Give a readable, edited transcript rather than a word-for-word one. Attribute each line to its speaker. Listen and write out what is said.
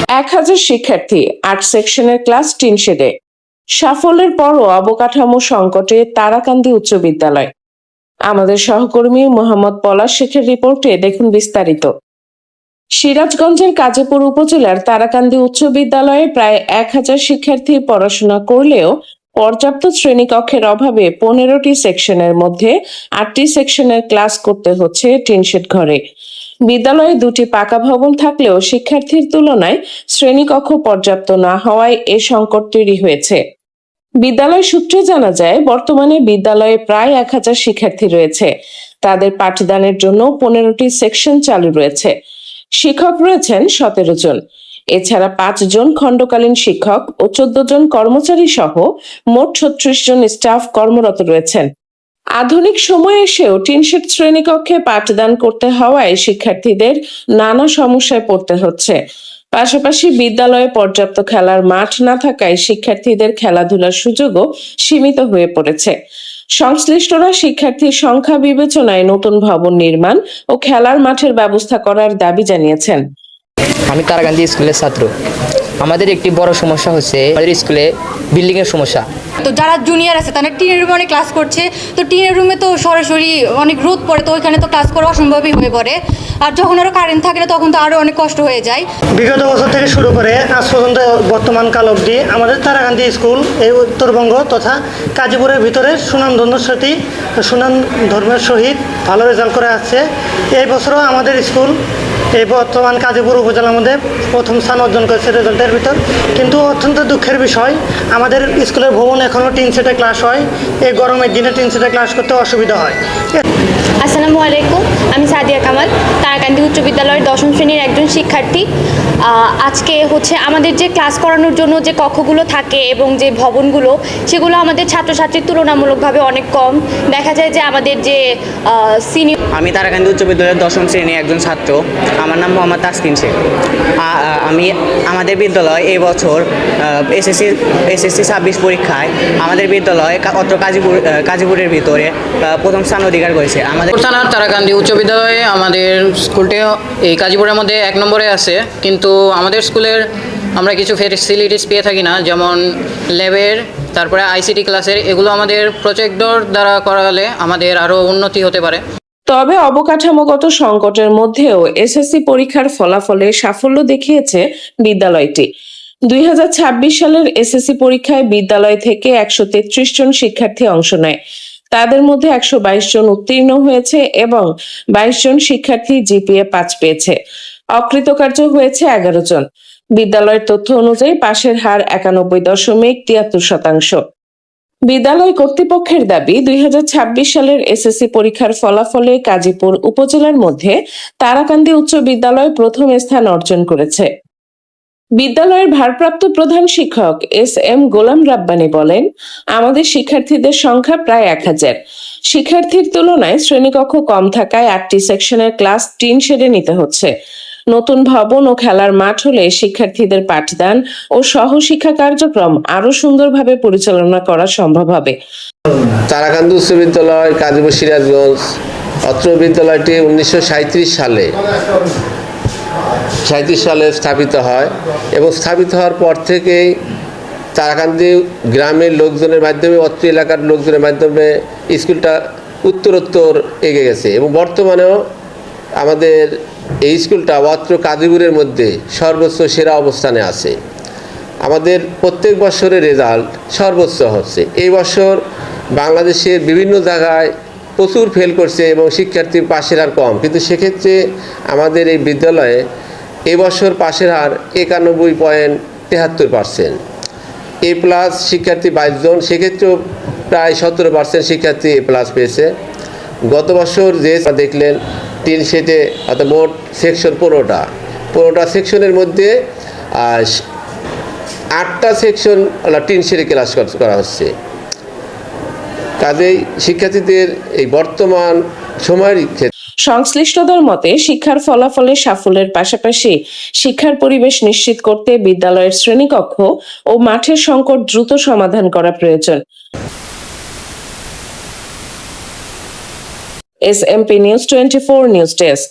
Speaker 1: 1000 শিক্ষার্থী 8 সেকশনের class tin শেডে। সাফল্যের পরও অবকাঠামো সংকটে তারাকান্দি উচ্চ বিদ্যালয়। আমাদের সহকর্মী মোহাম্মদ পলাশ শেখের রিপোর্টে দেখুন বিস্তারিত। সিরাজগঞ্জের কাজীপুর উপজেলার তারাকান্দি উচ্চ বিদ্যালয়ে প্রায় 1000 শিক্ষার্থী পড়াশোনা করলেও পর্যাপ্ত শ্রেণীকক্ষের অভাবে 15টি সেকশনের মধ্যে 8টি সেকশনের ক্লাস করতে হচ্ছে টিনশেড ঘরে। বিদ্যালয়ে 2টি পাকা ভবন থাকলেও শিক্ষার্থীর তুলনায় শ্রেণীকক্ষ পর্যাপ্ত না হওয়ায় এ সংকট তৈরি হয়েছে। বিদ্যালয় সূত্রে জানা যায়, বর্তমানে বিদ্যালয়ে প্রায় 1000 শিক্ষার্থী রয়েছে। তাদের পাঠদানের জন্য 15টি সেকশন চালু রয়েছে। শিক্ষক রয়েছেন 17 জন। এছাড়া 5 জন খণ্ডকালীন শিক্ষক ও 14 জন কর্মচারী সহ মোট 36 জন স্টাফ কর্মরত রয়েছেন। আধুনিক সময়ে এসেও টিনশেড শ্রেণীকক্ষে পাঠদান করতে হওয়ায় শিক্ষার্থীদের নানা সমস্যায় পড়তে হচ্ছে। পাশাপাশি বিদ্যালয়ে পর্যাপ্ত খেলার মাঠ না থাকায় শিক্ষার্থীদের খেলাধুলার সুযোগও সীমিত হয়ে পড়েছে। সংশ্লিষ্টরা শিক্ষার্থীর সংখ্যা বিবেচনায় নতুন ভবন নির্মাণ ও খেলার মাঠের ব্যবস্থা করার দাবি জানিয়েছেন।
Speaker 2: আমি তারাকান্দি স্কুলের ছাত্র। আমাদের একটি বড় সমস্যা হচ্ছে আমাদের স্কুলে বিল্ডিং এর সমস্যা।
Speaker 3: তো যারা জুনিয়র আছে তারা টিনের রুমে অনেক ক্লাস করছে, তো টিনের রুমে তো সরাসরি অনেক রোদ পড়ে, তো ওইখানে তো ক্লাস করা অসম্ভবই হয়ে পড়ে। আর যখন আরও কারেন্ট থাকে না তখন তো আরও অনেক কষ্ট হয়ে যায়।
Speaker 4: বিগত বছর থেকে শুরু করে আজ পর্যন্ত বর্তমান কাল অবধি আমাদের তারাকান্দি স্কুল এই উত্তরবঙ্গ তথা কাজীপুরের ভিতরে সুনামধর্মের সহিত ভালো রেজাল্ট করে আসছে। এই বছরও আমাদের স্কুল এই বর্তমান কাজীপুর উপজেলার মধ্যে প্রথম স্থান অর্জন করেছে রেজাল্টের ভিতর। কিন্তু অত্যন্ত দুঃখের বিষয়, আমাদের স্কুলের ভবন এখনও টিন সেটে ক্লাস হয়। এই গরমের দিনে টিন সেটে ক্লাস করতে অসুবিধা হয়।
Speaker 5: আসসালামু আলাইকুম, আমি সাদিয়া কামাল, তারাকান্দি উচ্চ বিদ্যালয়ের 10ম শ্রেণীর একজন শিক্ষার্থী। আজকে আমাদের যে ক্লাস করানোর জন্য যে কক্ষগুলো থাকে এবং যে ভবনগুলো, সেগুলো আমাদের ছাত্রছাত্রীর তুলনামূলকভাবে অনেক কম। দেখা যায় যে আমাদের যে সিনিয়র।
Speaker 2: আমি তারাকান্দি উচ্চ বিদ্যালয়ের 10ম শ্রেণীর একজন ছাত্র। আমার নাম মোহাম্মদ তাসকিন শেখ। আমাদের বিদ্যালয় এই বছর এসএসসি 26 পরীক্ষায় আমাদের বিদ্যালয় অত্র কাজীপুরের ভিতরে প্রথম স্থান অধিকার করেছে। আমাদের
Speaker 6: থানার তারাকান্দি উচ্চ বিদ্যালয়ে আমাদের স্কুলটি এই কাজীপুরের মধ্যে 1 নম্বরে আছে, কিন্তু আমাদের স্কুলের আমরা কিছু ফ্যাসিলিটিস পেয়ে থাকি না, যেমন ল্যাবের, তারপরে আইসিটি ক্লাসের। এগুলো আমাদের প্রজেক্টর দ্বারা করালে আমাদের আরও উন্নতি হতে পারে।
Speaker 1: তবে অবকাঠামোগত সংকটের মধ্যেও এসএসসি পরীক্ষার ফলাফলে সাফল্য দেখিয়েছে বিদ্যালয়টি। 2026 সালের এসএসসি পরীক্ষায় বিদ্যালয় থেকে 133 জন শিক্ষার্থী অংশ নেয়। তাদের মধ্যে 122 জন উত্তীর্ণ হয়েছে এবং 22 জন শিক্ষার্থী জিপিএ 5 পেয়েছে। অকৃতকার্য হয়েছে 11 জন। বিদ্যালয়ের তথ্য অনুযায়ী পাশের হার 91.73%। বিদ্যালয় কর্তৃপক্ষের দাবি, 2026 সালের এসএসসি পরীক্ষার ফলাফলে কাজীপুর উপজেলার মধ্যে তারাকান্দি উচ্চ বিদ্যালয় প্রথম স্থান অর্জন করেছে। বিদ্যালয়ের ভারপ্রাপ্ত প্রধান শিক্ষক এস.এম. গোলাম রাব্বানী বলেন, আমাদের শিক্ষার্থীদের সংখ্যা প্রায় 1000। শিক্ষার্থীর তুলনায় শ্রেণীকক্ষ কম থাকায় 8টি সেকশনের ক্লাস টিন শেডে নিতে হচ্ছে। নতুন ভবন ও খেলার মাঠ হলে শিক্ষার্থীদের পাঠদান ও সহশিক্ষা কার্যক্রম আরো সুন্দরভাবে পরিচালনা করা সম্ভব হবে।
Speaker 7: তারাকান্দি উচ্চ বিদ্যালয় কাজীপুর সিরাজগঞ্জ। অত্র বিদ্যালয়টি 1937 সালে স্থাপিত হয় এবং স্থাপিত হওয়ার পর থেকেই তারাকান্দি গ্রামের লোকজনের মাধ্যমে, অত্র এলাকার লোকজনের মাধ্যমে স্কুলটা উত্তরোত্তর এগিয়ে গেছে এবং বর্তমানেও আমাদের এই স্কুলটা অত্র কাজীপুরের মধ্যে সর্বোচ্চ সেরা অবস্থানে আছে। আমাদের প্রত্যেক বছরের রেজাল্ট সর্বোচ্চ হচ্ছে। এই বছর বাংলাদেশের বিভিন্ন জায়গায় প্রচুর ফেল করছে এবং শিক্ষার্থীর পাশের হার কম, কিন্তু সেক্ষেত্রে আমাদের এই বিদ্যালয়ে এবছর পাশের হার 91.73%। এ প্লাস শিক্ষার্থী 22 জন, সেক্ষেত্রেও প্রায় 17% শিক্ষার্থী এ প্লাস পেয়েছে। গত বছর যে দেখলেন টিন শেডে অর্থাৎ মোট সেকশন 15টা সেকশনের মধ্যে 8টা সেকশন টিন শেডে ক্লাস করা হচ্ছে। কাজেই শিক্ষার্থীদের এই বর্তমান সময়ের
Speaker 1: সংশ্লিষ্টদের মতে, শিক্ষার ফলাফলে সাফল্যের পাশাপাশি শিক্ষার পরিবেশ নিশ্চিত করতে বিদ্যালয়ের শ্রেণীকক্ষ ও মাঠের সংকট দ্রুত সমাধান করা প্রয়োজন। SMP News 24 news desk.